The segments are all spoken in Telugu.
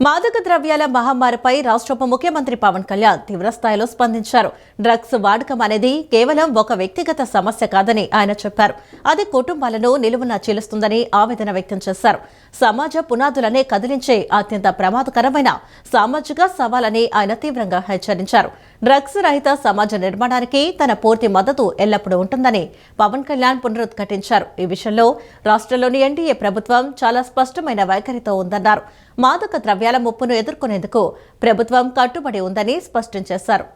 మాదక ద్రవ్యాల మహమ్మారిపై రాష్ట్ర ఉప ముఖ్యమంత్రి పవన్ కళ్యాణ్ తీవ్రస్థాయిలో స్పందించారు. డ్రగ్స్ వాడకం అనేది కేవలం ఒక వ్యక్తిగత సమస్య కాదని ఆయన చెప్పారు. అది కుటుంబాలను నిలువునా చీలుస్తుందని ఆవేదన వ్యక్తం చేశారు. సమాజ పునాదులనే కదిలించే అత్యంత ప్రమాదకరమైన సామాజిక సవాలని ఆయన తీవ్రంగా హెచ్చరించారు. డ్రగ్స్ రహిత సమాజ నిర్మాణానికి తన పూర్తి మద్దతు ఎల్లప్పుడూ ఉంటుందని పవన్ కళ్యాణ్ పునరుద్ఘాటించారు. ఈ విషయంలో రాష్ట్రంలోని ఎన్డీఏ ప్రభుత్వం చాలా స్పష్టమైన వైఖరితో ఉందన్నారు. మాదక ద్రవ్యాల ముప్పును ఎదుర్కొనేందుకు ప్రభుత్వం కట్టుబడి ఉందని స్పష్టం చేశారు.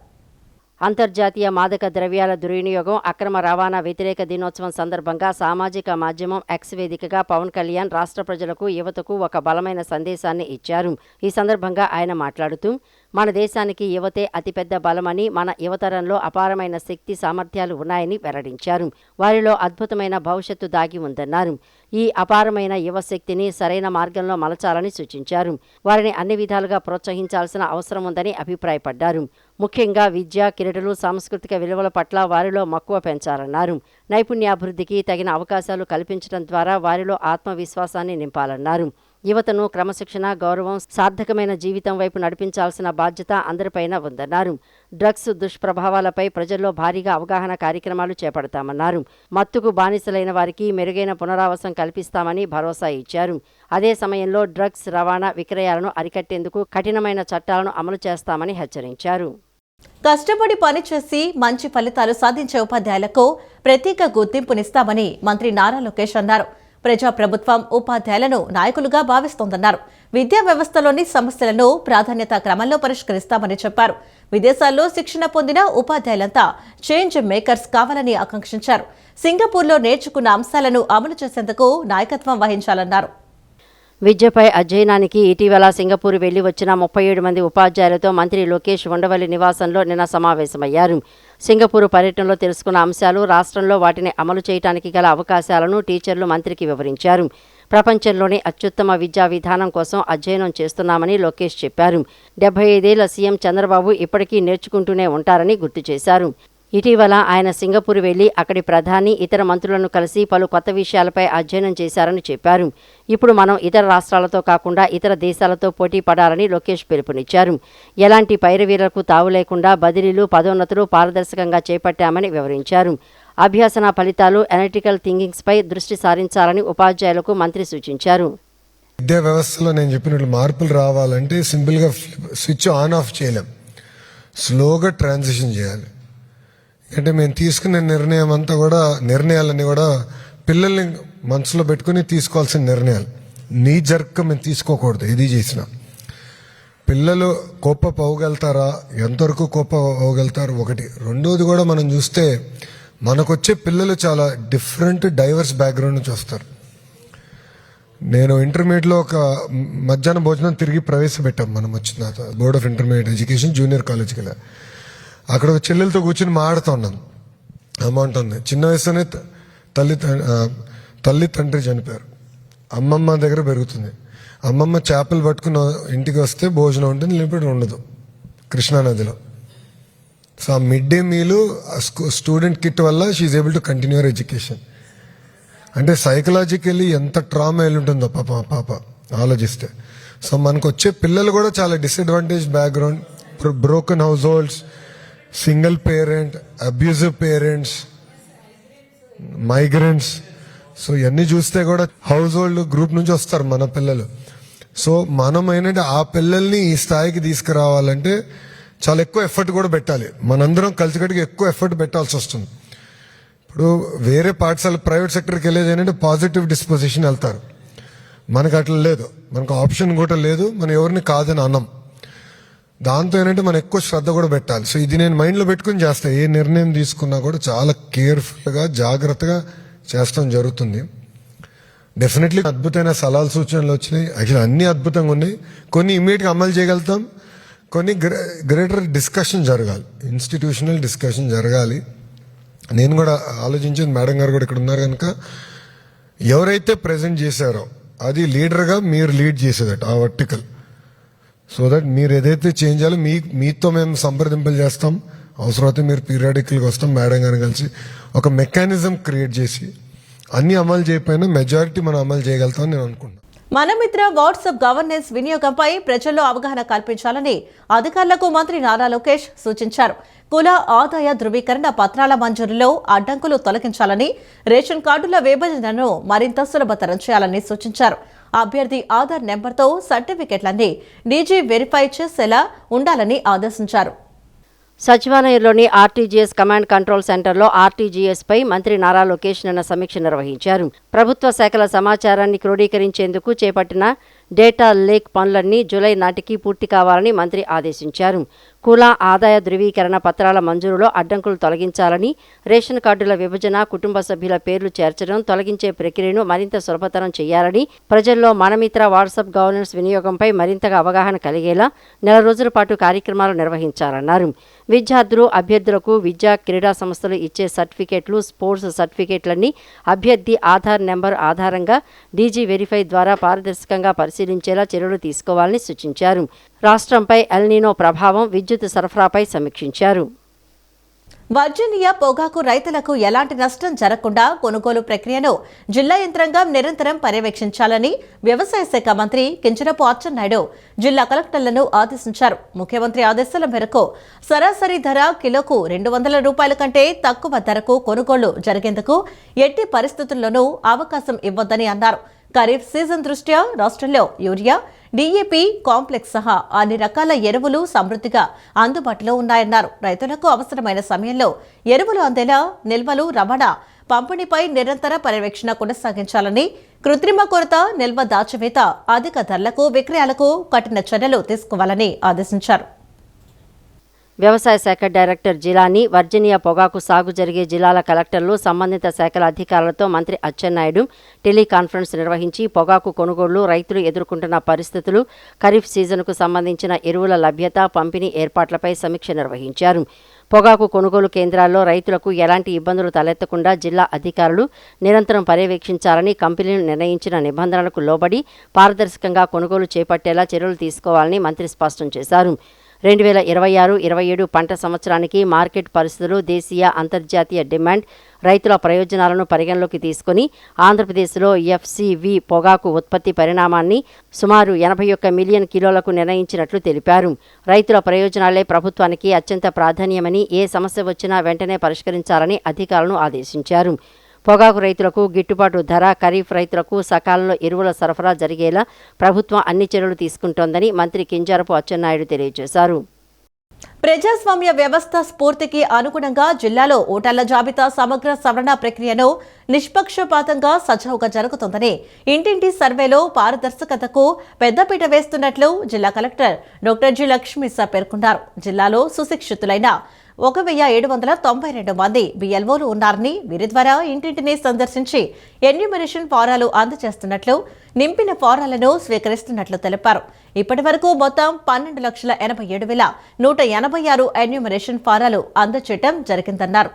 అంతర్జాతీయ మాదక ద్రవ్యాల దుర్వినియోగం, అక్రమ రవాణా వ్యతిరేక దినోత్సవం సందర్భంగా సామాజిక మాధ్యమం ఎక్స్ వేదికగా పవన్ కళ్యాణ్ రాష్ట్ర ప్రజలకు, యువతకు ఒక బలమైన సందేశాన్ని ఇచ్చారు. ఈ సందర్భంగా ఆయన మాట్లాడుతూ, మన దేశానికి యువతే అతిపెద్ద బలమని, మన యువతరంలో అపారమైన శక్తి సామర్థ్యాలు ఉన్నాయని వెల్లడించారు. వారిలో అద్భుతమైన భవిష్యత్తు దాగి ఉందన్నారు. ఈ అపారమైన యువశక్తిని సరైన మార్గంలో మలచాలని సూచించారు. వారిని అన్ని విధాలుగా ప్రోత్సహించాల్సిన అవసరం ఉందని అభిప్రాయపడ్డారు. ముఖ్యంగా విద్య, క్రీడలు, సాంస్కృతిక విలువల పట్ల వారిలో మక్కువ పెంచాలన్నారు. నైపుణ్యాభివృద్ధికి తగిన అవకాశాలు కల్పించడం ద్వారా వారిలో ఆత్మవిశ్వాసాన్ని నింపాలన్నారు. యువతను క్రమశిక్షణ, గౌరవం, సార్థకమైన జీవితం వైపు నడిపించాల్సిన బాధ్యత అందరిపైన ఉందన్నారు. డ్రగ్స్ దుష్ప్రభావాలపై ప్రజల్లో భారీగా అవగాహన కార్యక్రమాలు చేపడతామన్నారు. మత్తుకు బానిసలైన వారికి మెరుగైన పునరావాసం కల్పిస్తామని భరోసా ఇచ్చారు. అదే సమయంలో డ్రగ్స్ రవాణా, విక్రయాలను అరికట్టేందుకు కఠినమైన చట్టాలను అమలు చేస్తామని హెచ్చరించారు. కష్టపడి పనిచేసి మంచి ఫలితాలు సాధించే ఉపాధ్యాయులకు ప్రత్యేక గుర్తింపునిస్తామని మంత్రి నారా లోకేష్ అన్నారు. ప్రజాప్రభుత్వం ఉపాధ్యాయులను నాయకులుగా భావిస్తోందన్నారు. విద్యా వ్యవస్థలోని సమస్యలను ప్రాధాన్యత క్రమంలో పరిష్కరిస్తామని చెప్పారు. విదేశాల్లో శిక్షణ పొందిన ఉపాధ్యాయులంతా చేంజ్ మేకర్స్ కావాలని ఆకాంక్షించారు. సింగపూర్లో నేర్చుకున్న అంశాలను అమలు చేసేందుకు నాయకత్వం వహించాలన్నారు. విద్యపై అధ్యయనానికి ఇటీవల సింగపూర్ వెళ్లి వచ్చిన 37 మంది ఉపాధ్యాయులతో మంత్రి లోకేష్ ఉండవల్లి నివాసంలో నిన్న సమావేశమయ్యారు. సింగపూర్ పర్యటనలో తెలుసుకున్న అంశాలు, రాష్ట్రంలో వాటిని అమలు చేయడానికి గల అవకాశాలను టీచర్లు మంత్రికి వివరించారు. ప్రపంచంలోని అత్యుత్తమ విద్యా విధానం కోసం అధ్యయనం చేస్తున్నామని లోకేష్ చెప్పారు. 75 ఏళ్ల సీఎం చంద్రబాబు ఇప్పటికీ నేర్చుకుంటూనే ఉంటారని గుర్తు చేశారు. ఇటీవల ఆయన సింగపూర్ వెళ్లి అక్కడి ప్రధాని, ఇతర మంత్రులను కలిసి పలు కొత్త విషయాలపై అధ్యయనం చేశారని చెప్పారు. ఇప్పుడు మనం ఇతర రాష్ట్రాలతో కాకుండా ఇతర దేశాలతో పోటీ పడాలని లోకేష్ పిలుపునిచ్చారు. ఎలాంటి పైరవీలకు తావు లేకుండా బదిలీలు, పదోన్నతులు పారదర్శకంగా చేపట్టామని వివరించారు. అభ్యాసన ఫలితాలు, అనలిటికల్ థింకింగ్స్పై దృష్టి సారించాలని ఉపాధ్యాయులకు మంత్రి సూచించారు. విద్యా వ్యవస్థలో నేను చెప్పినట్లు మార్పులు రావాలంటే సింపుల్గా స్విచ్ ఆన్ ఆఫ్ చేయలేం, స్లోగా ట్రాన్సిషన్ చేయాలి. అంటే మేము తీసుకునే నిర్ణయాలన్నీ కూడా పిల్లల్ని మనసులో పెట్టుకుని తీసుకోవాల్సిన నిర్ణయాలు. నీ జర్క మేము తీసుకోకూడదు. ఇది చేసిన పిల్లలు కోప పోగలుగుతారా, ఎంతవరకు కోప పోగలుగుతారు ఒకటి. రెండోది కూడా మనం చూస్తే మనకొచ్చే పిల్లలు చాలా డిఫరెంట్, డైవర్స్ బ్యాక్గ్రౌండ్ నుంచి వస్తారు. నేను ఇంటర్మీడియట్లో ఒక మధ్యాహ్న భోజనం తిరిగి ప్రవేశపెట్టాం. మనం వచ్చిన board of intermediate education junior కాలేజ్కి వెళ్ళా. అక్కడ ఒక చెల్లెలతో కూర్చొని మాడుతూ ఉన్నాను. అమౌంట్ ఉంది. చిన్న వయసులోనే తల్లి తండ్రి చనిపోయారు. అమ్మమ్మ దగ్గర పెరుగుతుంది. అమ్మమ్మ చేపలు పట్టుకుని ఇంటికి వస్తే భోజనం ఉంటుంది, లేకపోతే ఉండదు కృష్ణానదిలో. సో ఆ mid day meal student kit వల్ల she able to continue our education. అంటే సైకలాజికల్లీ ఎంత ట్రామా వెళ్ళి ఉంటుందో పాప ఆలోచిస్తే. సో మనకు వచ్చే పిల్లలు కూడా చాలా disadvantage background, broken house holds, single parent, abusive parents, migrants. So ఇవన్నీ చూస్తే కూడా హౌస్ హోల్డ్ గ్రూప్ నుంచి వస్తారు మన పిల్లలు. సో మనం ఏంటంటే ఆ పిల్లల్ని ఈ స్థాయికి తీసుకురావాలంటే చాలా ఎక్కువ ఎఫర్ట్ కూడా పెట్టాలి. మనందరం కలిసికట్టుగా ఎక్కువ ఎఫర్ట్ పెట్టాల్సి వస్తుంది. ఇప్పుడు వేరే పాఠశాల ప్రైవేట్ సెక్టర్కి వెళ్ళేది ఏంటంటే పాజిటివ్ డిస్పోజిషన్ వెళ్తారు. మనకు అట్లా లేదు, మనకు ఆప్షన్ కూడా లేదు, మనం ఎవరిని కాదని అన్నాం. దాంతో ఏంటంటే మనం ఎక్కువ శ్రద్ధ కూడా పెట్టాలి. సో ఇది నేను మైండ్లో పెట్టుకుని చేస్తా. ఏ నిర్ణయం తీసుకున్నా కూడా చాలా కేర్ఫుల్గా, జాగ్రత్తగా చేస్తాం జరుగుతుంది. డెఫినెట్లీ అద్భుతమైన సలహాలు, సూచనలు వచ్చినాయి. యాక్చువల్లీ అన్ని అద్భుతంగా ఉన్నాయి. కొన్ని ఇమీడియట్గా అమలు చేయగలుగుతాం, కొన్ని గ్రేటర్ డిస్కషన్ జరగాలి, ఇన్స్టిట్యూషనల్ డిస్కషన్ జరగాలి. నేను కూడా ఆలోచించేది, మేడం గారు కూడా ఇక్కడ ఉన్నారు కనుక, ఎవరైతే ప్రజెంట్ చేశారో అది లీడర్గా మీరు లీడ్ చేసేదట ఆ వర్టికల్. సో దట్ మీరు ఏదైతే చేంజ్ చేయాలో మీతో మేము సంప్రదింపులు చేస్తాం. అవసరమైతే మీరు పీరియాడికల్గా వస్తాం మేడం గారిని కలిసి. ఒక మెకానిజం క్రియేట్ చేసి అన్ని అమలు చేయకపోయినా మెజారిటీ మనం అమలు చేయగలుగుతామని నేను అనుకుంటున్నాను. మనమిత్ర వాట్సాప్ గవర్నెన్స్ వినియోగంపై ప్రజల్లో అవగాహన కల్పించాలని అధికారులకు మంత్రి నారా లోకేష్ సూచించారు. కుల ఆదాయ ధృవీకరణ పత్రాల మంజూరులో అడ్డంకులు తొలగించాలని, రేషన్ కార్డుల విభజనను మరింత సులభతరం చేయాలని సూచించారు. అభ్యర్థి ఆధార్ నెంబర్తో సర్టిఫికెట్లన్నీ డీజీ వెరిఫై చేసేలా ఉండాలని ఆదేశించారు. సచివాలయంలోని ఆర్టీజీఎస్ కమాండ్ కంట్రోల్ సెంటర్లో ఆర్టీజీఎస్పై మంత్రి నారా లోకేష్ నిన్న సమీక్ష నిర్వహించారు. ప్రభుత్వ శాఖల సమాచారాన్ని క్రోడీకరించేందుకు చేపట్టిన డేటా లేక్ పనులన్నీ జూలై నాటికి పూర్తి కావాలని మంత్రి ఆదేశించారు. కుల ఆదాయ ధృవీకరణ పత్రాల మంజూరులో అడ్డంకులు తొలగించాలని, రేషన్ కార్డుల విభజన, కుటుంబ సభ్యుల పేర్లు చేర్చడం, తొలగించే ప్రక్రియను మరింత సులభతరం చేయాలని, ప్రజల్లో మనమిత్ర వాట్సాప్ గవర్నెన్స్ వినియోగంపై మరింతగా అవగాహన కలిగేలా నెల రోజుల పాటు కార్యక్రమాలు నిర్వహించాలన్నారు. విద్యార్థులు, అభ్యర్థులకు విద్యా క్రీడా సంస్థలు ఇచ్చే సర్టిఫికెట్లు, స్పోర్ట్స్ సర్టిఫికెట్లన్నీ అభ్యర్థి ఆధార్ నెంబర్ ఆధారంగా డీజీ వెరిఫై ద్వారా పారదర్శకంగా పరిశీలించేలా చర్యలు తీసుకోవాలని సూచించారు. రాష్ట్రంపై ఎల్నినో ప్రభావం, విద్యుత్ సరఫరాపై సమీక్షించారు. వర్జీనియా పొగాకు రైతులకు ఎలాంటి నష్టం జరగకుండా కొనుగోలు ప్రక్రియను జిల్లా యంత్రాంగం నిరంతరం పర్యవేక్షించాలని వ్యవసాయ శాఖ మంత్రి కింజరాపు అచ్చెన్నాయుడు జిల్లా కలెక్టర్లను ఆదేశించారు. ముఖ్యమంత్రి ఆదేశాల మేరకు సరాసరి ధర కిలోకు 200 రూపాయల కంటే తక్కువ ధరకు కొనుగోళ్లు జరిగేందుకు ఎట్టి పరిస్థితుల్లోనూ అవకాశం ఇవ్వొద్దని అన్నారు. ఖరీఫ్ సీజన్ దృష్ట్యా రాష్ట్రంలో యూరియా, డీఏపీ కాంప్లెక్స్ సహా అన్ని రకాల ఎరువులు సమృద్ధిగా అందుబాటులో ఉన్నాయన్నారు. రైతులకు అవసరమైన సమయంలో ఎరువులు అందేలా నిల్వలు, రవాణా, పంపిణీపై నిరంతర పర్యవేక్షణ కొనసాగించాలని, కృత్రిమ కొరత, నిల్వ దాచివేత, అధిక ధరలకు విక్రయాలకు కఠిన చర్యలు తీసుకోవాలని ఆదేశించారు. వ్యవసాయ శాఖ డైరెక్టర్ జిలానీ, వర్జీనియా పొగాకు సాగు జరిగే జిల్లాల కలెక్టర్లు, సంబంధిత శాఖల అధికారులతో మంత్రి అచ్చెన్నాయుడు టెలికాన్ఫరెన్స్ నిర్వహించి పొగాకు కొనుగోళ్లు, రైతులు ఎదుర్కొంటున్న పరిస్థితులు, ఖరీఫ్ సీజన్కు సంబంధించిన ఎరువుల లభ్యత, పంపిణీ ఏర్పాట్లపై సమీక్ష నిర్వహించారు. పొగాకు కొనుగోలు కేంద్రాల్లో రైతులకు ఎలాంటి ఇబ్బందులు తలెత్తకుండా జిల్లా అధికారులు నిరంతరం పర్యవేక్షించాలని, కంపెనీలు నిర్ణయించిన నిబంధనలకు లోబడి పారదర్శకంగా కొనుగోలు చేపట్టేలా చర్యలు తీసుకోవాలని మంత్రి స్పష్టం చేశారు. 2026-27 పంట సంవత్సరానికి మార్కెట్ పరిస్థితులు, దేశీయ, అంతర్జాతీయ డిమాండ్, రైతుల ప్రయోజనాలను పరిగణలోకి తీసుకుని ఆంధ్రప్రదేశ్లో ఎఫ్సివి పొగాకు ఉత్పత్తి పరిణామాన్ని సుమారు 81 మిలియన్ కిలోలకు నిర్ణయించినట్లు తెలిపారు. రైతుల ప్రయోజనాలే ప్రభుత్వానికి అత్యంత ప్రాధాన్యమని, ఏ సమస్య వచ్చినా వెంటనే పరిష్కరించాలని అధికారులను ఆదేశించారు. పొగాకు రైతులకు గిట్టుబాటు ధర, ఖరీఫ్ రైతులకు సకాలంలో ఎరువుల సరఫరా జరిగేలా ప్రభుత్వం అన్ని చర్యలు తీసుకుంటోందని మంత్రి కింజరాపు అచ్చెన్నాయుడు తెలియజేశారు. ప్రజాస్వామ్య వ్యవస్థ స్ఫూర్తికి అనుగుణంగా జిల్లాలో ఓటర్ల జాబితా సమగ్ర సవరణ ప్రక్రియను నిష్పక్షపాతంగా సజావుగా జరుగుతోందని, ఇంటింటి సర్వేలో పారదర్శకతకు పెద్దపీట వేస్తున్నట్లు జిల్లా కలెక్టర్ డాక్టర్ జి లక్ష్మీసా పేర్కొన్నారు. జిల్లాలో సుశిక్షితులైన 1792 మంది బిఎల్ఓలు ఉన్నారని, వీరి ద్వారా ఇంటింటిని సందర్శించి ఎన్యూమరేషన్ ఫారాలు అందజేస్తున్నట్లు, నింపిన ఫారాలను స్వీకరిస్తున్నట్లు తెలిపారు. ఇప్పటి వరకు మొత్తం 12,87,186 ఎన్యూమరేషన్ ఫారాలు అందజేయడం జరిగిందన్నారు.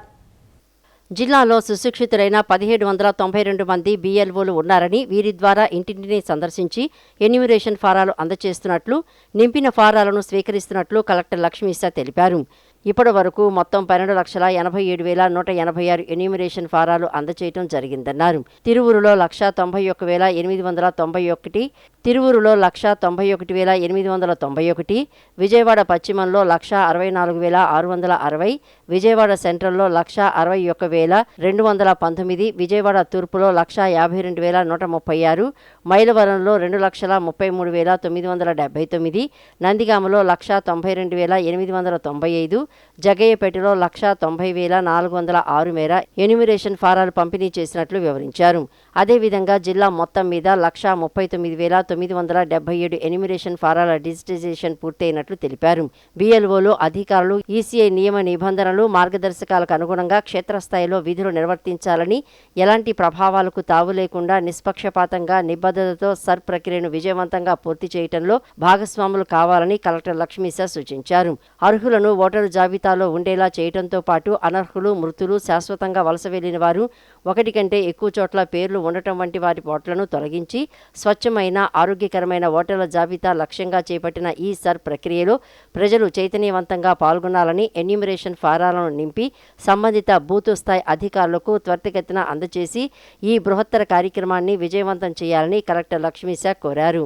జిల్లాలో సుశిక్షితులైన 1792 మంది బిఎల్ఓలు ఉన్నారని, వీరి ద్వారా ఇంటింటిని సందర్శించి ఎన్యూమరేషన్ ఫారాలు అందజేస్తున్నట్లు, నింపిన ఫారాలను స్వీకరిస్తున్నట్లు కలెక్టర్ లక్ష్మీసా తెలిపారు. ఇప్పటి వరకు మొత్తం 12,87,186 ఎన్యూమరేషన్ ఫారాలు అందజేయడం జరిగిందన్నారు. తిరువూరులో 191,891, తిరువూరులో 191,891, విజయవాడ పశ్చిమంలో 164,660, విజయవాడ సెంట్రల్లో 161,219, విజయవాడ తూర్పులో 152,136, మైలవరంలో 2,33,979, నందిగామలో 192,895, జగయ్యపేటలో 190,406 మేర ఎన్యూమరేషన్ ఫారాలు పంపిణీ చేసినట్లు వివరించారు. అదేవిధంగా జిల్లా మొత్తం మీద 139,977 ఎన్యూమరేషన్ ఫారాల డిజిటైజేషన్ పూర్తయినట్లు తెలిపారు. బిఎల్ఓలు, అధికారులు ఈసీఐ నియమ నిబంధనలు, మార్గదర్శకాలకు అనుగుణంగా క్షేత్రస్థాయిలో విధులు నిర్వర్తించాలని, ఎలాంటి ప్రభావాలకు తావు లేకుండా నిష్పక్షపాతంగా, నిబద్ధతతో సర్ ప్రక్రియను విజయవంతంగా పూర్తి చేయడంలో భాగస్వాములు కావాలని కలెక్టర్ లక్ష్మీసా సూచించారు. అర్హులను ఓటరు జాబితాలో ఉండేలా చేయడంతో పాటు అనర్హులు, మృతులు, శాశ్వతంగా వలస వెళ్లిన వారు, ఒకటి కంటే ఎక్కువ చోట్ల పేర్లు ఉండటం వంటి వారి ఓట్లను తొలగించి స్వచ్ఛమైన, ఆరోగ్యకరమైన ఓటర్ల జాబితా లక్ష్యంగా చేపట్టిన ఈ సర్ ప్రక్రియలో ప్రజలు చైతన్యవంతంగా పాల్గొనాలని ఎన్యూమరేషన్ ఫారాలను నింపి సంబంధిత బూత్ స్థాయి అధికారులకు త్వరితగతిన అందజేసి ఈ బృహత్తర కార్యక్రమాన్ని విజయవంతం చేయాలని కలెక్టర్ లక్ష్మీశ కోరారు.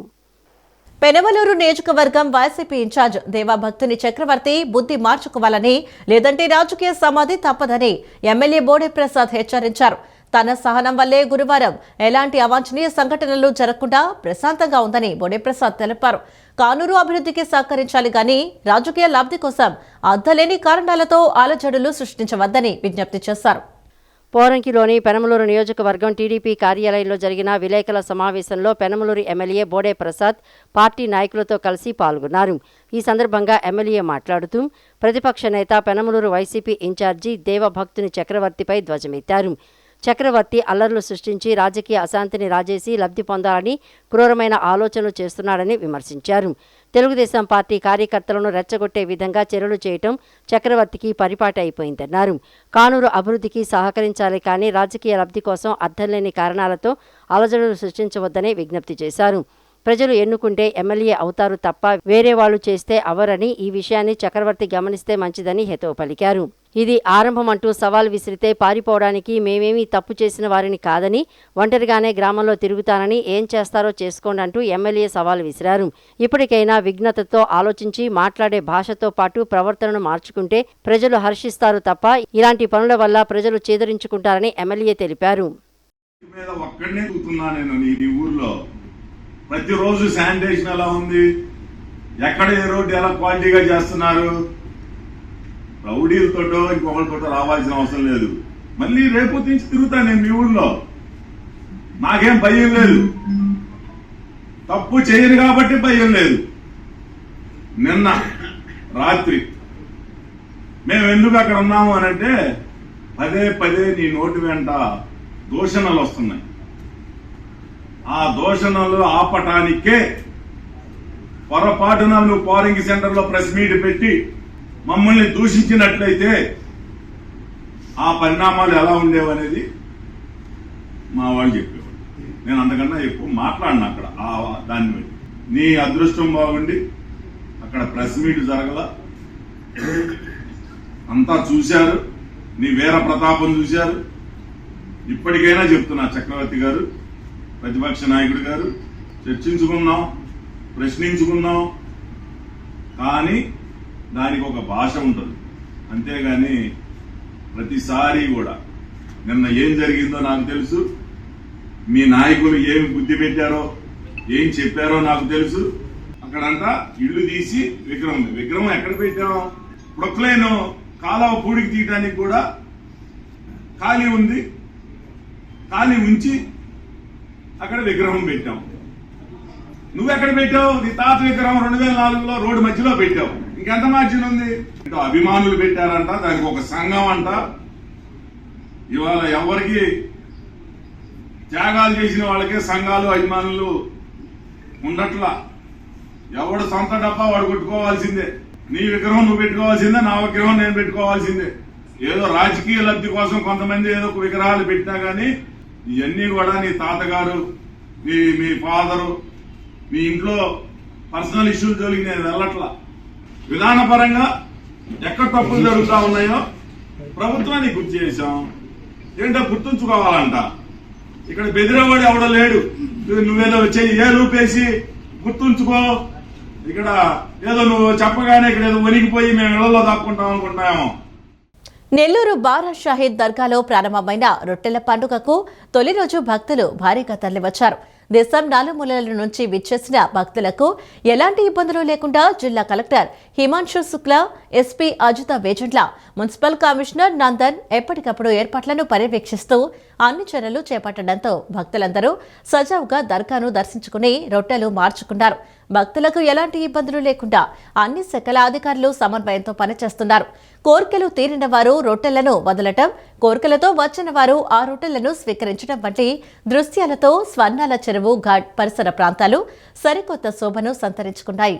పెనమలూరు నియోజకవర్గం వైసీపీ ఇన్ఛార్జ్ దేవభక్తుని చక్రవర్తి బుద్ధి మార్చుకోవాలని, లేదంటే రాజకీయ సమాధి తప్పదని ఎమ్మెల్యే బోడే ప్రసాద్ హెచ్చరించారు. తన సహనం వల్లే గురువారం ఎలాంటి అవాంఛనీయ సంఘటనలు జరగకుండా ప్రశాంతంగా ఉందని బోడే ప్రసాద్ తెలిపారు. కానూరు అభివృద్ధికి సహకరించాలి గాని రాజకీయ లబ్ధి కోసం అద్దలేని కారణాలతో ఆలజడులు సృష్టించవద్దని విజ్ఞప్తి చేశారు. పోరంకిలోని పెనమలూరు నియోజకవర్గం టీడీపీ కార్యాలయంలో జరిగిన విలేకరుల సమావేశంలో పెనమలూరు ఎమ్మెల్యే బోడే ప్రసాద్ పార్టీ నాయకులతో కలిసి పాల్గొన్నారు. ఈ సందర్భంగా ఎమ్మెల్యే మాట్లాడుతూ ప్రతిపక్ష నేత పెనమలూరు వైసీపీ ఇన్ఛార్జి దేవభక్తుని చక్రవర్తిపై ధ్వజమెత్తారు. చక్రవర్తి అల్లర్లు సృష్టించి రాజకీయ అశాంతిని రాజేసి లబ్ధి పొందాలని క్రూరమైన ఆలోచనలు చేస్తున్నాడని విమర్శించారు. తెలుగుదేశం పార్టీ కార్యకర్తలను రెచ్చగొట్టే విధంగా చర్యలు చేయటం చక్రవర్తికి పరిపాటి అయిపోయిందన్నారు. కానూరు అభివృద్ధికి సహకరించాలి కానీ రాజకీయ లబ్ధి కోసం అర్థంలేని కారణాలతో అలజడులు సృష్టించవద్దని విజ్ఞప్తి చేశారు. ప్రజలు ఎన్నుకుంటే ఎమ్మెల్యే అవుతారు తప్ప వేరే వాళ్లు చేస్తే అవరని, ఈ విషయాన్ని చక్రవర్తి గమనిస్తే మంచిదని హితవు పలికారు. ఇది ఆరంభమంటూ సవాల్ విసిరితే పారిపోవడానికి మేమేమీ తప్పు చేసిన వారిని కాదని, ఒంటరిగానే గ్రామంలో తిరుగుతానని, ఏం చేస్తారో చేసుకోండి అంటూ ఎమ్మెల్యే సవాల్ విసిరారు. ఇప్పటికైనా విఘ్నతతో ఆలోచించి మాట్లాడే భాషతో పాటు ప్రవర్తనను మార్చుకుంటే ప్రజలు హర్షిస్తారు తప్ప ఇలాంటి పనుల వల్ల ప్రజలు చేదరించుకుంటారని ఎమ్మెల్యే తెలిపారు. ప్రతిరోజు శానిటేషన్ ఎలా ఉంది, ఎక్కడ ఏ రోడ్డు ఎలా క్వాలిటీగా చేస్తున్నారు, రౌడీలతోటో ఇంకొకరితోటో రావాల్సిన అవసరం లేదు. మళ్ళీ రేపు నుంచి తిరుగుతాను నేను మీ ఊళ్ళో, నాకేం భయం లేదు, తప్పు చేయను కాబట్టి భయం లేదు. నిన్న రాత్రి మేము ఎందుకు అక్కడ ఉన్నాము అనంటే పదే పదే నీ నోటి వెంట దూషణలు వస్తున్నాయి. ఆ దూషణలు ఆపటానికే పొరపాటున నువ్వు పోరంగి సెంటర్ లో ప్రెస్ మీట్ పెట్టి మమ్మల్ని దూషించినట్లయితే ఆ పరిణామాలు ఎలా ఉండేవనేది మా వాళ్ళు చెప్పేవాడు. నేను అంతకన్నా ఎక్కువ మాట్లాడినా అక్కడ దాన్ని బట్టి. నీ అదృష్టం బాగుండి అక్కడ ప్రెస్ మీట్ జరగల, అంతా చూశారు, నీ వీర ప్రతాపం చూశారు. ఇప్పటికైనా చెప్తున్నా చక్రవర్తి గారు, ప్రతిపక్ష నాయకుడు గారు, చర్చించుకుందాం, ప్రశ్నించుకుందాం, కానీ దానికి ఒక భాష ఉంటుంది. అంతేగాని ప్రతిసారి కూడా నిన్న ఏం జరిగిందో నాకు తెలుసు, మీ నాయకులు ఏమి బుద్ధి పెట్టారో ఏం చెప్పారో నాకు తెలుసు. అక్కడంతా ఇల్లు తీసి విగ్రహం ఎక్కడ పెట్టాం, ప్రొక్లైన్ కాలువ పూడికి తీయడానికి కూడా ఖాళీ ఉంది, ఖాళీ ఉంచి అక్కడ విగ్రహం పెట్టాం. నువ్వెక్కడ పెట్టావు? నీ తాత విగ్రహం 2004లో రోడ్డు మధ్యలో పెట్టావు. ఇంకెంత మార్జిన్ ఉంది? అభిమానులు పెట్టారంట, దానికి ఒక సంఘం అంట. ఇవాళ ఎవరికి త్యాగాలు చేసిన వాళ్ళకే సంఘాలు, అభిమానులు ఉండట్లా. ఎవడు సొంత డబ్బా వాడు కొట్టుకోవాల్సిందే. నీ విగ్రహం నువ్వు పెట్టుకోవాల్సిందే, నా విగ్రహం నేను పెట్టుకోవాల్సిందే. ఏదో రాజకీయ లబ్ధి కోసం కొంతమంది ఏదో విగ్రహాలు పెట్టినా గానీ ఇవన్నీ కూడా నీ తాతగారు, మీ ఫాదరు, మీ ఇంట్లో పర్సనల్ ఇష్యూల జోలికి నేను వెళ్ళట్లా. విధానపరంగా ఎక్కడ తప్పులు జరుగుతా ఉన్నాయో ప్రభుత్వానికి గుర్తు చేశాం. ఏంటో గుర్తుంచుకోవాలంట. ఇక్కడ బెదిరేవాడు ఎవడో లేడు. నువ్వేదో ఏ రూపేసి గుర్తుంచుకో, ఇక్కడ ఏదో నువ్వు చెప్పగానే ఇక్కడ ఏదో వణికిపోయి మేము ఇళ్లలో దాక్కుంటాం అనుకుంటామేమో. నెల్లూరు బారా షాహీద్ దర్గాలో ప్రారంభమైన రొట్టెల పండుగకు తొలి రోజు భక్తులు భారీగా తరలివచ్చారు. దేశం నలుమూలల నుంచి విచ్చేసిన భక్తులకు ఎలాంటి ఇబ్బందులు లేకుండా జిల్లా collector Himanshu Shukla, SP Ajitha Vejandla, municipal commissioner Nandan ఎప్పటికప్పుడు ఏర్పాట్లను పర్యవేక్షిస్తూ అన్ని చర్యలు చేపట్టడంతో భక్తులందరూ సజావుగా దర్గాను దర్శించుకుని రొట్టెలు మార్చుకున్నారు. భక్తులకు ఎలాంటి ఇబ్బందులు లేకుండా అన్ని శాఖల అధికారులు సమన్వయంతో పనిచేస్తున్నారు. కోర్కెలు తీరిన వారు రొట్టెలను వదలటం, కోర్కెలతో వచ్చిన వారు ఆ రొట్టెలను స్వీకరించడం వంటి దృశ్యాలతో స్వర్ణాల చెరువు ఘాట్ పరిసర ప్రాంతాలు సరికొత్త శోభను సంతరించుకున్నాయి.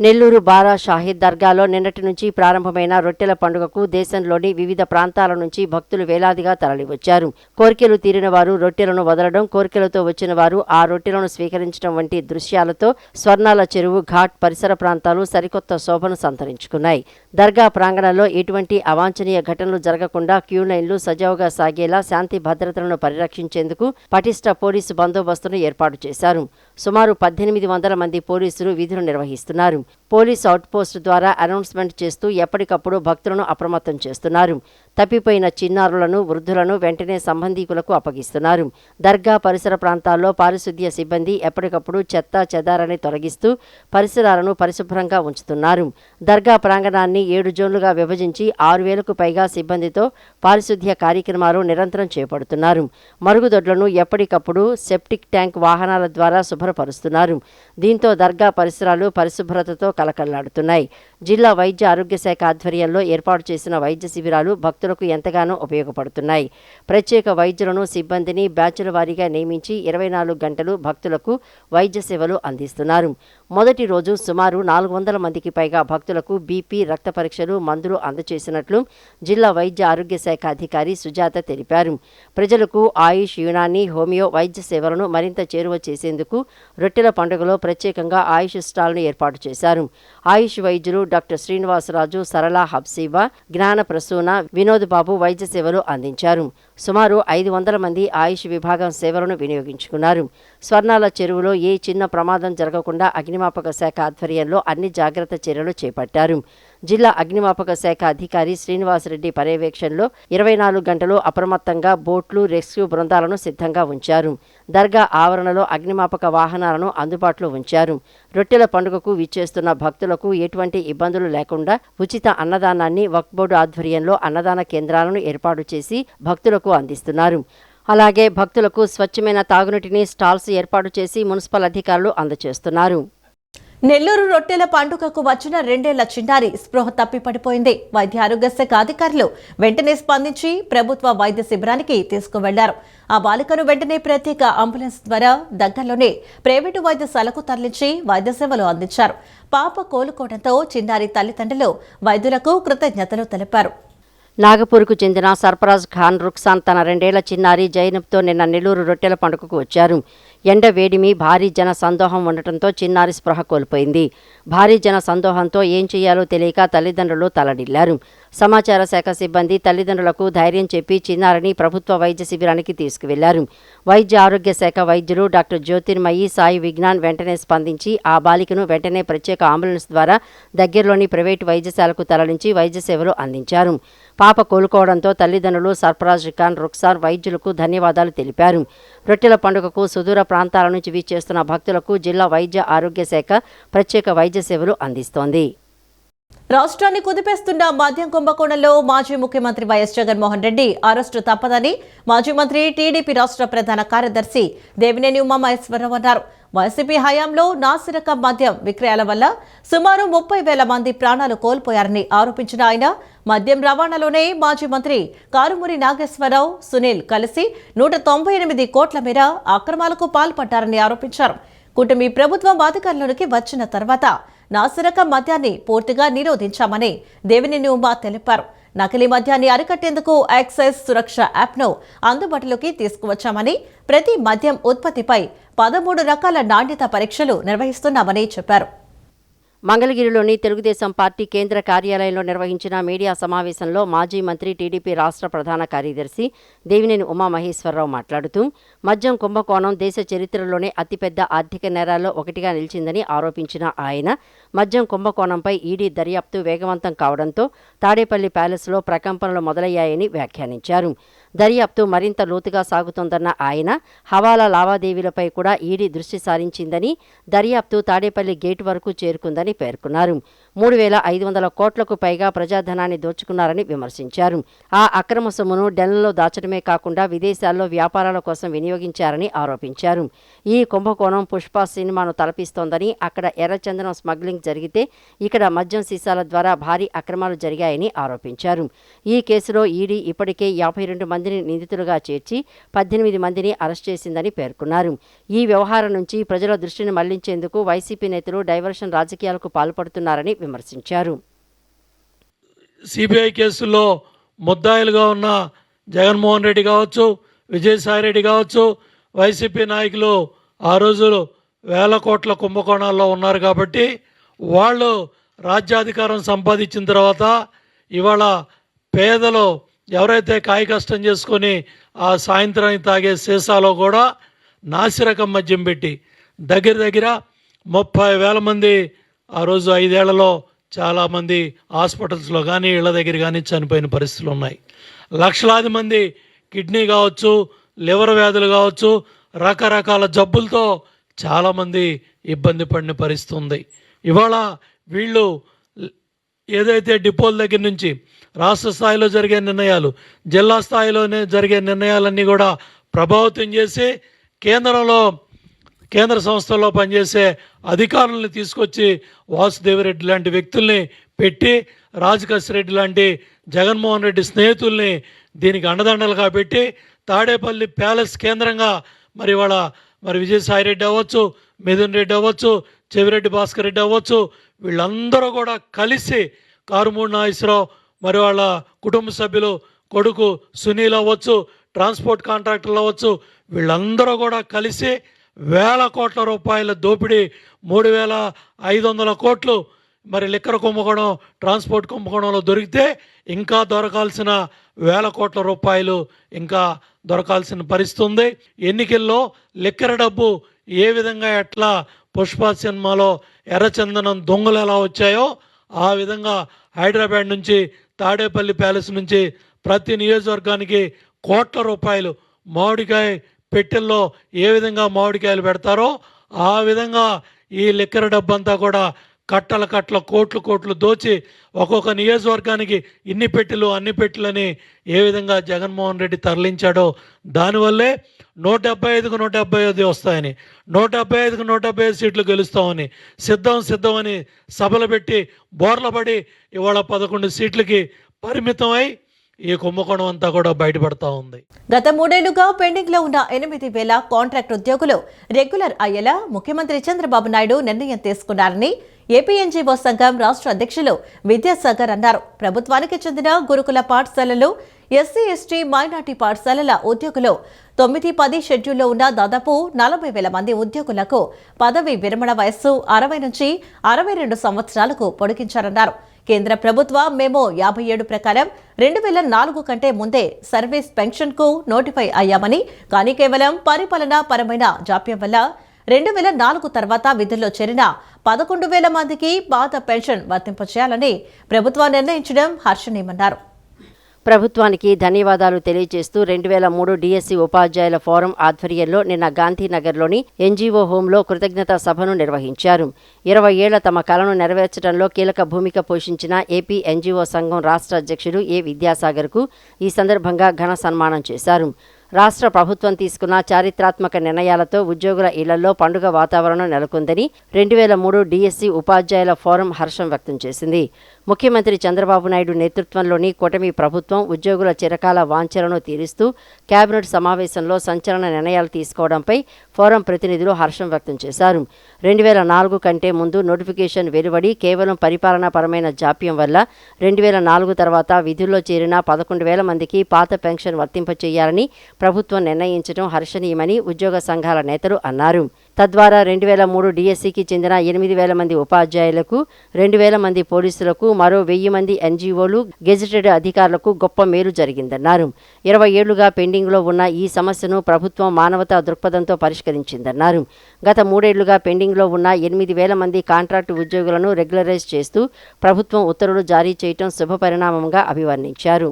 నెల్లూరు బారా షాహీద్ దర్గాలో నిన్నటి నుంచి ప్రారంభమైన రొట్టెల పండుగకు దేశంలోని వివిధ ప్రాంతాల నుంచి భక్తులు వేలాదిగా తరలివచ్చారు. కోర్కెలు తీరిన వారు రొట్టెలను వదలడం, కోర్కెలతో వచ్చిన వారు ఆ రొట్టెలను స్వీకరించడం వంటి దృశ్యాలతో స్వర్ణాల చెరువు, ఘాట్ పరిసర ప్రాంతాలు సరికొత్త శోభను సంతరించుకున్నాయి. దర్గా ప్రాంగణంలో ఎటువంటి అవాంఛనీయ ఘటనలు జరగకుండా క్యూలైన్లు సజావుగా సాగేలా శాంతి భద్రతలను పరిరక్షించేందుకు పటిష్ట పోలీసు బందోబస్తును ఏర్పాటు చేశారు. సుమారు 1800 మంది పోలీసులు విధులు నిర్వహిస్తున్నారు. పోలీస్ అవుట్పోస్ట్ ద్వారా అనౌన్స్మెంట్ చేస్తూ ఎప్పటికప్పుడు భక్తులను అప్రమత్తం చేస్తున్నారు. తప్పిపోయిన చిన్నారులను, వృద్ధులను వెంటనే సంబంధీకులకు అప్పగిస్తున్నారు. దర్గా పరిసర ప్రాంతాల్లో పారిశుద్ధ్య సిబ్బంది ఎప్పటికప్పుడు చెత్త చెదారాన్ని తొలగిస్తూ పరిసరాలను పరిశుభ్రంగా ఉంచుతున్నారు. దర్గా ప్రాంగణాన్ని 7 జోన్లుగా విభజించి 6000కు పైగా సిబ్బందితో పారిశుద్ధ్య కార్యక్రమాలు నిరంతరం చేపడుతున్నారు. మరుగుదొడ్లను ఎప్పటికప్పుడు సెప్టిక్ ట్యాంక్ వాహనాల ద్వారా శుభ్రపరుస్తున్నారు. దీంతో దర్గా పరిసరాలు పరిశుభ్రతతో కలకల్లాడుతున్నాయి. జిల్లా వైద్య ఆరోగ్య శాఖ ఆధ్వర్యంలో ఏర్పాటు చేసిన వైద్య శిబిరాలు భక్తులకు ఎంతగానో ఉపయోగపడుతున్నాయి. ప్రత్యేక వైద్యులను, సిబ్బందిని బ్యాచుల వారీగా నియమించి 24 గంటలు భక్తులకు వైద్య సేవలు అందిస్తున్నారు. మొదటి రోజు సుమారు 400 మందికి పైగా భక్తులకు బీపీ, రక్త పరీక్షలు, మందులు అందజేసినట్లు జిల్లా వైద్య ఆరోగ్య శాఖ అధికారి సుజాత తెలిపారు. ప్రజలకు ఆయుష్, యునానీ, హోమియో వైద్య సేవలను మరింత చేరువ చేసేందుకు రొట్టెల పండుగలో ప్రత్యేకంగా ఆయుష్ స్టాల్ను ఏర్పాటు చేశారు. ఆయుష్ వైద్యులు డాక్టర్ శ్రీనివాసరాజు, సరళ హబ్సీబా, జ్ఞాన ప్రసూన, వినోద్ బాబు వైద్య సేవలు అందించారు. సుమారు 500 మంది ఆయుష్ విభాగం సేవలను వినియోగించుకున్నారు. స్వర్ణాల చెరువులో ఏ చిన్న ప్రమాదం జరగకుండా అగ్నిమాపక శాఖ ఆధ్వర్యంలో అన్ని జాగ్రత్త చర్యలు చేపట్టారు. జిల్లా అగ్నిమాపక శాఖ అధికారి శ్రీనివాసరెడ్డి పర్యవేక్షణలో 24 గంటలు అప్రమత్తంగా బోట్లు, రెస్క్యూ బృందాలను సిద్ధంగా ఉంచారు. దర్గా ఆవరణలో అగ్నిమాపక వాహనాలను అందుబాటులో ఉంచారు. రొట్టెల పండుగకు విచ్చేస్తున్న భక్తులకు ఎటువంటి ఇబ్బందులు లేకుండా ఉచిత అన్నదానాన్ని వక్ఫ్ బోర్డు ఆధ్వర్యంలో అన్నదాన కేంద్రాలను ఏర్పాటు చేసి భక్తులకు అందిస్తున్నారు. అలాగే భక్తులకు స్వచ్ఛమైన తాగునీటిని స్టాల్స్ ఏర్పాటు చేసి మున్సిపల్ అధికారులు అందజేస్తున్నారు. నెల్లూరు రొట్టెల పండుగకు వచ్చిన 2 ఏళ్ల చిన్నారి స్పృహ తప్పి పడిపోయింది. వైద్య ఆరోగ్య శాఖ అధికారులు వెంటనే స్పందించి ప్రభుత్వ వైద్య శిబిరానికి తీసుకువెళ్లారు. ఆ బాలికను వెంటనే ప్రత్యేక అంబులెన్స్ ద్వారా దగ్గరలోనే ప్రైవేటు వైద్యశాలకు తరలించి వైద్య సేవలు అందించారు. పాప కోలుకోవడంతో చిన్నారి తల్లిదండ్రులు వైద్యులకు కృతజ్ఞతలు తెలిపారు. నాగపూర్కు చెందిన సర్ఫరాజ్ ఖాన్ రుక్సాన్ తన 2 ఏళ్ల చిన్నారి జైనబ్తో నిన్న నెల్లూరు రొట్టెల పండుగకు వచ్చారు. ఎండ వేడిమి, భారీ జన సందోహం ఉండటంతో చిన్నారి స్పృహ కోల్పోయింది. భారీ జన సందోహంతో ఏం చేయాలో తెలియక తల్లిదండ్రులు తలడిల్లారు. సమాచార శాఖ సిబ్బంది తల్లిదండ్రులకు ధైర్యం చెప్పి చిన్నారిని ప్రభుత్వ వైద్య శిబిరానికి తీసుకువెళ్లారు. వైద్య ఆరోగ్య శాఖ వైద్యులు డాక్టర్ జ్యోతిర్మయి, సాయి విజ్ఞాన్ వెంటనే స్పందించి ఆ బాలికను వెంటనే ప్రత్యేక అంబులెన్స్ ద్వారా దగ్గరలోని ప్రైవేటు వైద్యశాలకు తరలించి వైద్య సేవలు అందించారు. పాప కోలుకోవడంతో తల్లిదండ్రులు సర్ఫరాజ్ ఖాన్, రుక్సాన్ వైద్యులకు ధన్యవాదాలు తెలిపారు. రొట్టెల పండుగకు సుదూర ప్రాంతాల నుంచి వీచేస్తున్న భక్తులకు జిల్లా వైద్య ఆరోగ్య శాఖ ప్రత్యేక వైద్య సేవలు అందిస్తోంది. రాష్ట్రాన్ని కుదిపేస్తున్న మద్యం కుంభకోణంలో మాజీ ముఖ్యమంత్రి వైఎస్ జగన్మోహన్ రెడ్డి అరెస్టు తప్పదని మాజీ మంత్రి, టీడీపీ రాష్ట్ర ప్రధాన కార్యదర్శి దేవినేని ఉమామహేశ్వరరావు అన్నారు. వైసీపీ హయాంలో నాసిరకం మద్యం విక్రయాల వల్ల సుమారు 30,000 మంది ప్రాణాలు కోల్పోయారని ఆరోపించిన ఆయన మద్యం రవాణాలోనే మాజీ మంత్రి కారుమూరి నాగేశ్వరరావు, సునీల్ కలిసి 198 కోట్ల మేర అక్రమాలకు పాల్పడ్డారని ఆరోపించారు. కూటమి ప్రభుత్వం అధికారంలోకి వచ్చిన తర్వాత నాసిరకం మద్యాన్ని పూర్తిగా నిరోధించామని దేవినేని ఉమా తెలిపారు. నకిలీ మద్యాన్ని అరికట్టేందుకు ఎక్సైజ్ సురక్ష యాప్ను అందుబాటులోకి తీసుకువచ్చామని, ప్రతి మద్యం ఉత్పత్తిపై 13 రకాల నాణ్యత పరీక్షలు నిర్వహిస్తున్నామని చెప్పారు. మంగళగిరిలోని తెలుగుదేశం పార్టీ కేంద్ర కార్యాలయంలో నిర్వహించిన మీడియా సమావేశంలో మాజీ మంత్రి, టీడీపీ రాష్ట్ర ప్రధాన కార్యదర్శి దేవినేని ఉమామహేశ్వరరావు మాట్లాడుతూ మద్యం కుంభకోణం దేశ చరిత్రలోనే అతిపెద్ద ఆర్థిక నేరాల్లో ఒకటిగా నిలిచిందని ఆరోపించిన ఆయన మద్యం కుంభకోణంపై ఈడీ దర్యాప్తు వేగవంతం కావడంతో తాడేపల్లి ప్యాలెస్లో ప్రకంపనలు మొదలయ్యాయని వ్యాఖ్యానించారు. దర్యాప్తు మరింత లోతుగా సాగుతోందన్న ఆయన హవాలా లావాదేవీలపై కూడా ఈడీ దృష్టి సారించిందని, దర్యాప్తు తాడేపల్లి గేటు వరకు చేరుకుందని పేర్కొన్నారు. 3,500 కోట్లకు పైగా ప్రజాధనాన్ని దోచుకున్నారని విమర్శించారు. ఆ అక్రమ సొమ్మును డెన్లలో దాచడమే కాకుండా విదేశాల్లో వ్యాపారాల కోసం వినియోగించారని ఆరోపించారు. ఈ కుంభకోణం పుష్ప సినిమాను తలపిస్తోందని, అక్కడ ఎర్రచందనం స్మగ్లింగ్ జరిగితే ఇక్కడ మద్యం సీసాల ద్వారా భారీ అక్రమాలు జరిగాయని ఆరోపించారు. ఈ కేసులో ఈడీ ఇప్పటికే 52 మంది మందిని నిందితులుగా చేర్చి 18 మందిని అరెస్ట్ చేసిందని పేర్కొన్నారు. ఈ వ్యవహారం నుంచి ప్రజల దృష్టిని మళ్లించేందుకు వైసీపీ నేతలు డైవర్షన్ రాజకీయాలకు పాల్పడుతున్నారని విమర్శించారు. సిబిఐ కేసుల్లో ముద్దాయిలుగా ఉన్న జగన్మోహన్ రెడ్డి కావచ్చు, విజయసాయిరెడ్డి కావచ్చు, వైసీపీ నాయకులు ఆ రోజులు వేల కోట్ల కుంభకోణాల్లో ఉన్నారు కాబట్టి వాళ్ళు రాజ్యాధికారం సంపాదించిన తర్వాత ఇవాళ పేదలు ఎవరైతే కాయ కష్టం చేసుకొని ఆ సాయంత్రానికి తాగే సీసాలో కూడా నాసిరకం మద్యం పెట్టి దగ్గర 30,000 మంది ఆ రోజు 5 ఏళ్లలో చాలామంది హాస్పిటల్స్లో కానీ ఇళ్ల దగ్గర కానీ చనిపోయిన పరిస్థితులు ఉన్నాయి. లక్షలాది మంది కిడ్నీ కావచ్చు, లివర్ వ్యాధులు కావచ్చు, రకరకాల జబ్బులతో చాలామంది ఇబ్బంది పడిన పరిస్థితి ఉంది. ఇవాళ వీళ్ళు ఏదైతే డిపోల దగ్గర నుంచి రాష్ట్ర స్థాయిలో జరిగే నిర్ణయాలు, జిల్లా స్థాయిలోనే జరిగే నిర్ణయాలన్నీ కూడా ప్రభావితం చేసి కేంద్ర సంస్థల్లో పనిచేసే అధికారులను తీసుకొచ్చి వాసుదేవరెడ్డి లాంటి వ్యక్తుల్ని పెట్టి, రాజకేశ్ రెడ్డి లాంటి జగన్మోహన్ రెడ్డి స్నేహితుల్ని దీనికి అండదండలుగా పెట్టి, తాడేపల్లి ప్యాలెస్ కేంద్రంగా మరి విజయసాయిరెడ్డి అవ్వచ్చు, మిథున్ రెడ్డి అవ్వచ్చు, చెవిరెడ్డి భాస్కర్ రెడ్డి అవ్వచ్చు, వీళ్ళందరూ కూడా కలిసి కారుమూడి నాగేశ్వరరావు మరి వాళ్ళ కుటుంబ సభ్యులు కొడుకు సునీల్ అవ్వచ్చు, ట్రాన్స్పోర్ట్ కాంట్రాక్టర్లు అవ్వచ్చు, వీళ్ళందరూ కూడా కలిసి వేల కోట్ల రూపాయల దోపిడీ, 3,500 కోట్లు మరి లిక్కర్ కుంభకోణం, ట్రాన్స్పోర్ట్ కుంభకోణంలో దొరికితే ఇంకా దొరకాల్సిన వేల కోట్ల రూపాయలు ఇంకా దొరకాల్సిన పరిస్థితి ఉంది. ఎన్నికల్లో లిక్కర్ డబ్బు ఏ విధంగా ఎట్లా పుష్ప సినిమాలో ఎర్రచందనం దొంగలు ఎలా వచ్చాయో ఆ విధంగా హైదరాబాద్ నుంచి, తాడేపల్లి ప్యాలెస్ నుంచి ప్రతి నియోజకవర్గానికి కోట్ల రూపాయలు మామిడికాయ పెట్టెల్లో ఏ విధంగా మామిడికాయలు పెడతారో ఆ విధంగా ఈ లిక్కర్ డబ్బంతా కూడా కట్టల కోట్లు దోచి ఒక్కొక్క నియోజకవర్గానికి ఇన్ని పెట్టెలు అన్ని పెట్టెలని ఏ విధంగా జగన్మోహన్ రెడ్డి తరలించాడో దానివల్లే 175కు 175 వస్తాయని, 175కు 175 సీట్లు గెలుస్తామని సిద్ధం అని సభలు పెట్టి బోర్ల పడి ఇవాళ 11 సీట్లకి పరిమితమై ఈ కుంభకోణం అంతా కూడా బయటపడతా ఉంది. గత 3 ఏళ్లుగా పెండింగ్ లో ఉన్న 8,000 కాంట్రాక్ట్ ఉద్యోగులు రెగ్యులర్ అయ్యేలా ముఖ్యమంత్రి చంద్రబాబు నాయుడు నిర్ణయం తీసుకున్నారని ఏపీ ఎన్జీఓ సంఘం రాష్ట్ర అధ్యక్షులు విద్యాసాగర్ అన్నారు. ప్రభుత్వానికి చెందిన గురుకుల పాఠశాలలు, ఎస్సీ ఎస్టీ మైనార్టీ పాఠశాలల ఉద్యోగులు 9-10 షెడ్యూల్లో ఉన్న దాదాపు 40,000 మంది ఉద్యోగులకు పదవి విరమణ వయస్సు 60 నుంచి 62 సంవత్సరాలకు పొడిగించారన్నారు. కేంద్ర ప్రభుత్వ మెమో 57 ప్రకారం 2004 కంటే ముందే సర్వీస్ పెన్షన్కు నోటిఫై అయ్యామని, కానీ కేవలం పరిపాలనా పరమైన జాప్యం వల్ల 2004 తర్వాత విధుల్లో చేరిన 11,000 మందికి పాత పెన్షన్ వర్తింపచేయాలని ప్రభుత్వం నిర్ణయించడం హర్షణీయమన్నారు. ప్రభుత్వానికి ధన్యవాదాలు తెలియజేస్తూ 2003 డిఎస్సి ఉపాధ్యాయుల ఫోరం ఆధ్వర్యంలో నిన్న గాంధీనగర్లోని ఎన్జీఓ హోంలో కృతజ్ఞతా సభను నిర్వహించారు. 20 ఏళ్ల తమ కలను నెరవేర్చడంలో కీలక భూమిక పోషించిన ఏపీ ఎన్జీఓ సంఘం రాష్ట్ర అధ్యక్షుడు ఏ విద్యాసాగర్కు ఈ సందర్భంగా ఘన సన్మానం చేశారు. రాష్ట్ర ప్రభుత్వం తీసుకున్న చారిత్రాత్మక నిర్ణయాలతో ఉద్యోగుల ఇళ్లలో పండుగ వాతావరణం నెలకొందని 2003 డిఎస్సి ఉపాధ్యాయుల ఫోరం హర్షం వ్యక్తం చేసింది. ముఖ్యమంత్రి చంద్రబాబు నాయుడు నేతృత్వంలోని కూటమి ప్రభుత్వం ఉద్యోగుల చిరకాల వాంఛలను తీరుస్తూ కేబినెట్ సమావేశంలో సంచలన నిర్ణయాలు తీసుకోవడంపై ఫోరం ప్రతినిధులు హర్షం వ్యక్తం చేశారు. 2004 కంటే ముందు నోటిఫికేషన్ వెలువడి కేవలం పరిపాలనాపరమైన జాప్యం వల్ల 2004 తర్వాత విధుల్లో చేరిన 11,000 మందికి పాత పెన్షన్ వర్తింపచేయాలని ప్రభుత్వం నిర్ణయించడం హర్షణీయమని ఉద్యోగ సంఘాల నేతలు అన్నారు. తద్వారా 2003 డిఎస్సికి చెందిన 8,000 మంది ఉపాధ్యాయులకు, 2,000 మంది పోలీసులకు, మరో 1,000 మంది ఎన్జీఓలు, గెజిటెడ్ అధికారులకు గొప్ప మేలు జరిగిందన్నారు. 20 ఏళ్లుగా పెండింగ్లో ఉన్న ఈ సమస్యను ప్రభుత్వం మానవతా దృక్పథంతో పరిష్కరించిందన్నారు. గత 3 ఏళ్లుగా పెండింగ్లో ఉన్న 8,000 మంది కాంట్రాక్టు ఉద్యోగులను రెగ్యులరైజ్ చేస్తూ ప్రభుత్వం ఉత్తర్వులు జారీ చేయడం శుభపరిణామంగా అభివర్ణించారు.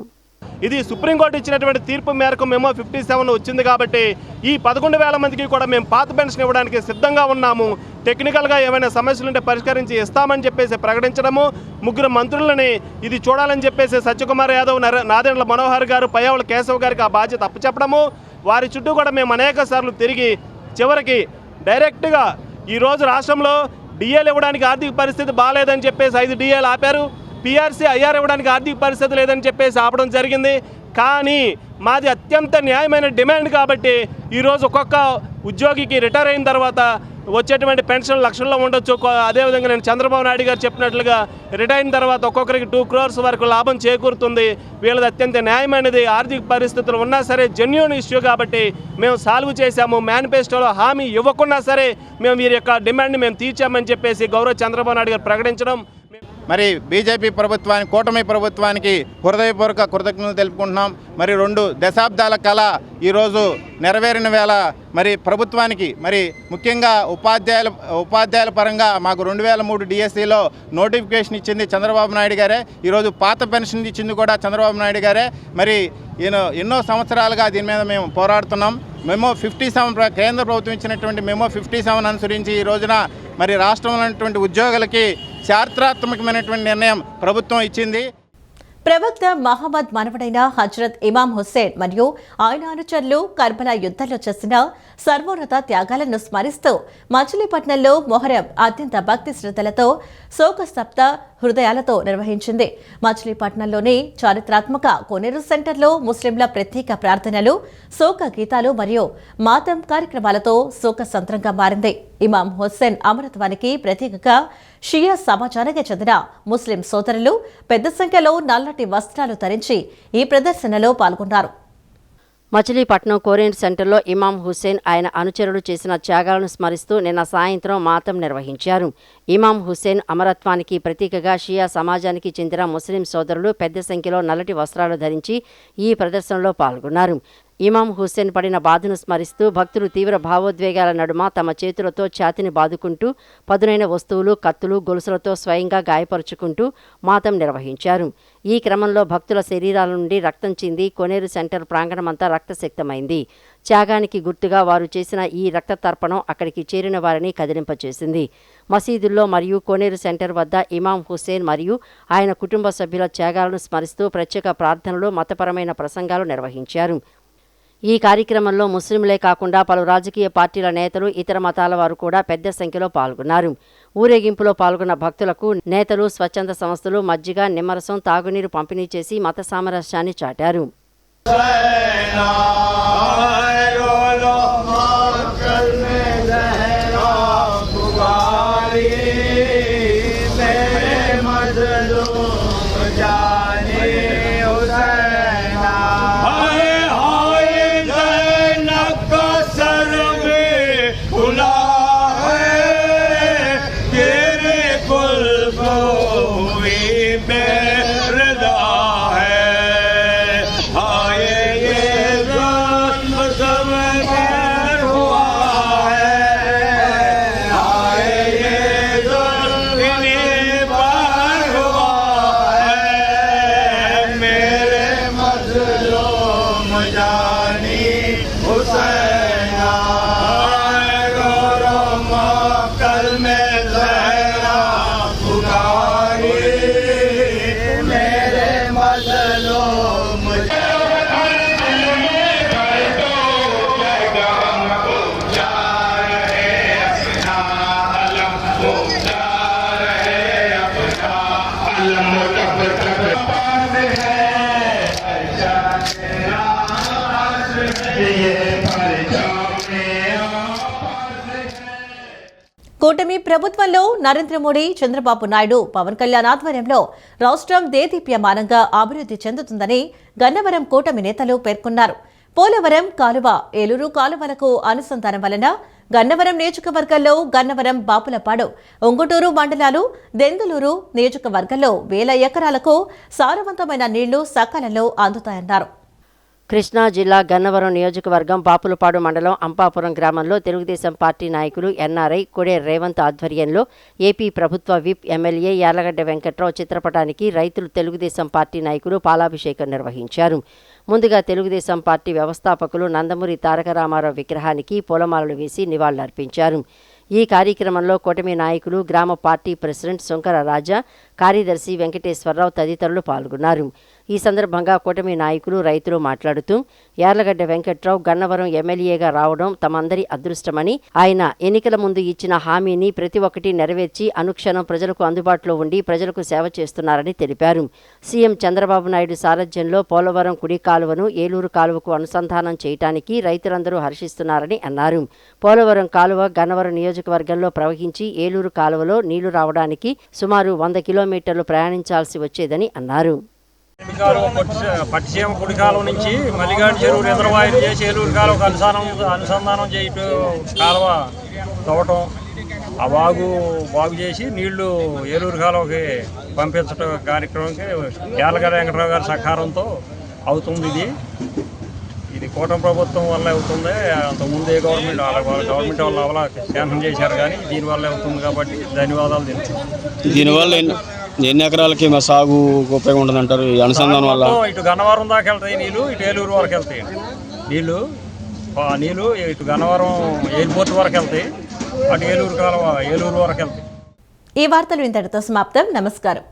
ఇది సుప్రీంకోర్టు ఇచ్చినటువంటి తీర్పు మేరకు మెమో 57 వచ్చింది కాబట్టి ఈ 11,000 మందికి కూడా మేము పాత పెన్షన్ ఇవ్వడానికి సిద్ధంగా ఉన్నాము. టెక్నికల్గా ఏమైనా సమస్యలుంటే పరిష్కరించి ఇస్తామని చెప్పేసి ప్రకటించడము, 3 మంత్రులని ఇది చూడాలని చెప్పేసి సత్యకుమార్ యాదవ్, నాదెండ్ల మనోహర్ గారు, పయ్యావుల కేశవ్ గారికి ఆ బాధ్యత అప్పచెప్పడము, వారి చుట్టూ కూడా మేము అనేక సార్లు తిరిగి చివరికి డైరెక్ట్గా ఈరోజు రాష్ట్రంలో డిఏలు ఇవ్వడానికి ఆర్థిక పరిస్థితి బాగాలేదని చెప్పేసి 5 డిఏలు ఆపారు. పీఆర్సీ ఐఆర్ ఇవ్వడానికి ఆర్థిక పరిస్థితి లేదని చెప్పేసి ఆపడం జరిగింది. కానీ మాది అత్యంత న్యాయమైన డిమాండ్ కాబట్టి ఈరోజు ఒక్కొక్క ఉద్యోగికి రిటైర్ అయిన తర్వాత వచ్చేటువంటి పెన్షన్ లక్షల్లో ఉండొచ్చు. అదేవిధంగా నేను చంద్రబాబు నాయుడు గారు చెప్పినట్లుగా రిటైర్ అయిన తర్వాత ఒక్కొక్కరికి 2 crores వరకు లాభం చేకూరుతుంది. వీళ్ళది అత్యంత న్యాయమైనది. ఆర్థిక పరిస్థితులు ఉన్నా సరే జెన్యూన్ ఇష్యూ కాబట్టి మేము సాల్వ్ చేశాము. మేనిఫెస్టోలో హామీ ఇవ్వకున్నా సరే మేము వీరి యొక్క డిమాండ్ని మేము తీర్చామని చెప్పేసి గౌరవ చంద్రబాబు నాయుడు గారు ప్రకటించడం. మరి బీజేపీ ప్రభుత్వానికి, కూటమి ప్రభుత్వానికి హృదయపూర్వక కృతజ్ఞతలు తెలుపుకుంటున్నాం. మరి 2 దశాబ్దాల కళ ఈరోజు నెరవేరిన వేళ మరి ప్రభుత్వానికి, మరి ముఖ్యంగా ఉపాధ్యాయుల పరంగా మాకు 2003 డిఎస్సిలో నోటిఫికేషన్ ఇచ్చింది చంద్రబాబు నాయుడు గారే. ఈరోజు పాత పెన్షన్ ఇచ్చింది కూడా చంద్రబాబు నాయుడు గారే. మరి ఎన్నో సంవత్సరాలుగా దీని మీద మేము పోరాడుతున్నాం. మెమో 57 కేంద్ర ప్రభుత్వం ఇచ్చినటువంటి మెమో 57 అనుసరించి ఈ రోజున మరి రాష్ట్రంలో ఉన్నటువంటి ఉద్యోగులకి చారిత్రాత్మకమైనటువంటి నిర్ణయం ప్రభుత్వం ఇచ్చింది. ప్రవక్త మహమ్మద్ మనవడైన హజ్రత్ ఇమాం హుస్సేన్ మరియు ఆయన అనుచరులు కర్బలా యుద్ధంలో చేసిన సర్వోన్నత త్యాగాలను స్మరిస్తూ మచిలీపట్నంలో మొహరం అత్యంత భక్తి శ్రద్ధలతో శోకస్తప్త హృదయాలతో నిర్వహించింది. మచిలీపట్నంలోని చారిత్రాత్మక కోనేరు సెంటర్లో ముస్లింల ప్రత్యేక ప్రార్థనలు, శోక గీతాలు మరియు మాతం కార్యక్రమాలతో శోక సంద్రంగా మారింది. ఇమాం హుస్సేన్ అమరత్వానికి ప్రతీకగా షియా సమాజానికి చెందిన ముస్లిం సోదరులు పెద్ద సంఖ్యలో నల్లటి వస్త్రాలు ధరించి ఈ ప్రదర్శనలో పాల్గొన్నారు. మచిలీపట్నం కోరియన్ సెంటర్లో ఇమాం హుస్సేన్, ఆయన అనుచరులు చేసిన త్యాగాలను స్మరిస్తూ నిన్న సాయంత్రం మాతం నిర్వహించారు. ఇమాం హుస్సేన్ అమరత్వానికి ప్రతీకగా షియా సమాజానికి చెందిన ముస్లిం సోదరులు పెద్ద సంఖ్యలో నల్లటి వస్త్రాలు ధరించి ఈ ప్రదర్శనలో పాల్గొన్నారు. ఇమాం హుస్సేన్ పడిన బాధను స్మరిస్తూ భక్తులు తీవ్ర భావోద్వేగాల నడుమ తమ చేతులతో ఛాతిని బాదుకుంటూ పదునైన వస్తువులు, కత్తులు, గొలుసులతో స్వయంగా గాయపరుచుకుంటూ మాతం నిర్వహించారు. ఈ క్రమంలో భక్తుల శరీరాల నుండి రక్తం చింది కోనేరు సెంటర్ ప్రాంగణమంతా రక్తసిక్తమైంది. త్యాగానికి గుర్తుగా వారు చేసిన ఈ రక్త తర్పణం అక్కడికి చేరిన వారిని కదిలింపచేసింది. మసీదుల్లో మరియు కోనేరు సెంటర్ వద్ద ఇమాం హుస్సేన్ మరియు ఆయన కుటుంబ సభ్యుల త్యాగాలను స్మరిస్తూ ప్రత్యేక ప్రార్థనలు, మతపరమైన ప్రసంగాలు నిర్వహించారు. ఈ కార్యక్రమంలో ముస్లింలే కాకుండా పలు రాజకీయ పార్టీల నేతలు, ఇతర మతాల వారు కూడా పెద్ద సంఖ్యలో పాల్గొన్నారు. ఊరేగింపులో పాల్గొన్న భక్తులకు నేతలు, స్వచ్ఛంద సంస్థలు మజ్జిగ, నిమ్మరసం, తాగునీరు పంపిణీ చేసి మత సామరస్యాన్ని చాటారు. కూటమి ప్రభుత్వంలో నరేంద్ర మోడీ, చంద్రబాబు నాయుడు, పవన్ కళ్యాణ్ ఆధ్వర్యంలో రాష్ట్రం దేదీప్యమానంగా అభివృద్ధి చెందుతుందని గన్నవరం కూటమి నేతలు పేర్కొన్నారు. పోలవరం కాలువ, ఏలూరు కాలువలకు అనుసంధానం వలన గన్నవరం నియోజకవర్గంలో గన్నవరం, బాపులపాడు, ఒంగుటూరు మండలాలు, దెందులూరు నియోజకవర్గంలో 1000 ఎకరాలకు సారవంతమైన నీళ్లు సకాలంలో అందుతాయన్నారు. కృష్ణా జిల్లా గన్నవరం నియోజకవర్గం బాపులపాడు మండలం అంపాపురం గ్రామంలో తెలుగుదేశం పార్టీ నాయకులు ఎన్ఆర్ఐ కొడే రేవంత్ ఆధ్వర్యంలో ఏపీ ప్రభుత్వ విప్ ఎమ్మెల్యే యార్లగడ్డ వెంకట్రావు చిత్రపటానికి రైతులు తెలుగుదేశం పార్టీ నాయకులు పాలాభిషేకం నిర్వహించారు. ముందుగా తెలుగుదేశం పార్టీ వ్యవస్థాపకులు నందమూరి తారక రామారావు విగ్రహానికి పూలమాలలు వేసి నివాళులర్పించారు. ఈ కార్యక్రమంలో కూటమి నాయకులు, గ్రామ పార్టీ ప్రెసిడెంట్ శంకర రాజా, కార్యదర్శి వెంకటేశ్వరరావు తదితరులు పాల్గొన్నారు. ఈ సందర్భంగా కూటమి నాయకులు, రైతులు మాట్లాడుతూ యార్లగడ్డ వెంకట్రావు గన్నవరం ఎమ్మెల్యేగా రావడం తమందరి అదృష్టమని, ఆయన ఎన్నికల ముందు ఇచ్చిన హామీని ప్రతి ఒక్కటి నెరవేర్చి అనుక్షణం ప్రజలకు అందుబాటులో ఉండి ప్రజలకు సేవ చేస్తున్నారని తెలిపారు. సీఎం చంద్రబాబు నాయుడు సారథ్యంలో పోలవరం కుడి కాలువను ఏలూరు కాలువకు అనుసంధానం చేయడానికి రైతులందరూ హర్షిస్తున్నారని అన్నారు. పోలవరం కాలువ గన్నవరం నియోజకవర్గంలో ప్రవహించి ఏలూరు కాలువలో నీళ్లు రావడానికి సుమారు 100 కిలోమీటర్లు ప్రయాణించాల్సి వచ్చేదని అన్నారు. పట్టిసీమ కుడి కాలువ నుంచి మల్లిగాడి చెరువు రిజర్వాయర్ చేసి ఏలూరు కాలువకు అనుసంధానం చేయటం, కాలువ తవ్వటం, ఆ బాగు చేసి నీళ్లు ఏలూరు కాలువకి పంపించడం కార్యక్రమంకి యార్లగడ్డ వెంకటరావు గారి సహకారంతో అవుతుంది. ఇది కూటమి ప్రభుత్వం వల్ల అవుతుంది. అంతకుముందు ఏ గవర్నమెంట్ వాళ్ళు అవలా శాంక్షన్ చేశారు, కానీ దీనివల్ల అవుతుంది కాబట్టి ధన్యవాదాలు తెలుసు. దీనివల్ల ఎన్ని ఎకరాలకి మా సాగు ఉపయోగం ఉంటుంది అంటారు? ఈ అనుసంధానం వల్ల ఇటు గన్నవరం దాకా వెళ్తాయి నీళ్లు, ఇటు ఏలూరు వరకు వెళ్తాయి నీళ్లు. ఇటు గన్నవరం ఎయిర్పోర్ట్ వరకు వెళ్తాయి, అటు ఏలూరు వరకు వెళ్తాయి. ఈ వార్తలు ఇంతటితో సమాప్తం. నమస్కారం.